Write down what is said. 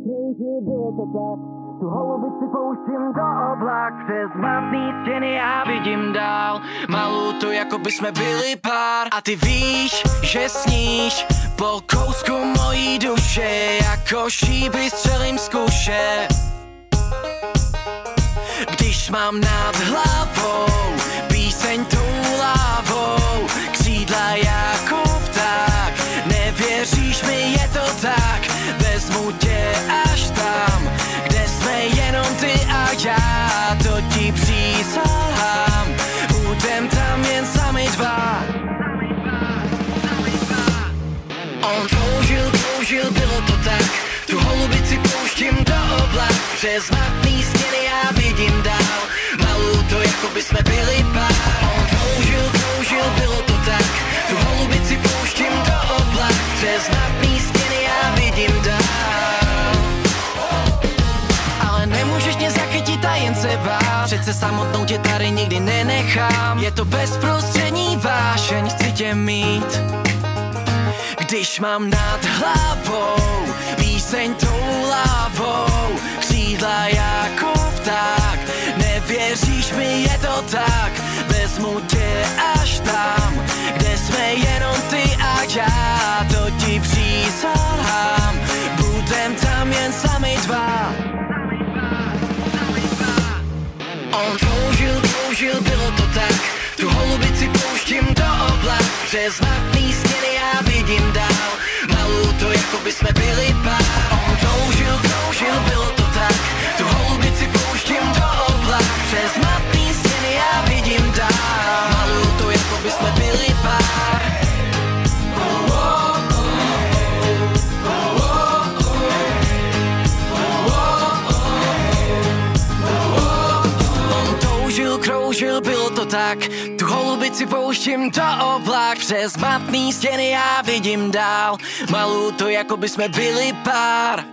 kroužil, bylo to tak. Tu holubici pouštím do oblak, přes matný stěny já vidím dál. Malou to, jako by jsme byli pár. A ty víš, že sníš po kousku mojí duše, jako šíby střelím z kuše. Když mám nad hlavou píseň tou lávou, křídla jako pták, nevěříš mi, je to tak, vezmu tě až tam, kde jsme jenom ty a já, to ti přísahám, budem tam jen sami dva. On kroužil, bylo to tak, tu holubici pouštím do oblak, přes matný stěny já vidím dál, malou to, jako by jsme byli pár. On kroužil, bylo to tak, tu holubici pouštím do oblak, přes matný stěny já vidím dál. Ale nemůžeš mě zachytit a jen se bát, přece samotnou tě tady nikdy nenechám. Je to bezprostřední vášeň, chci tě mít. Když mám nad hlavou píseň tou lávou, křídla jako pták, nevěříš mi, je to tak, vezmu tě až tam, kde jsme jenom ty a já, to ti přísahám, budem tam jen sami dva. On kroužil, bylo to tak, tu holubici pouštím do oblak, přes matný stěny já vidím dál, malou to, jako by jsme byli pár. On kroužil, bylo to tak, tu holubici pouštím do oblak, přes matný stěny já vidím dál, malou to, jako by jsme byli pár. Kroužil, bylo to tak, tu holubici pouštím do oblak, přes matný stěny já vidím dál, malou to, jako by jsme byli pár.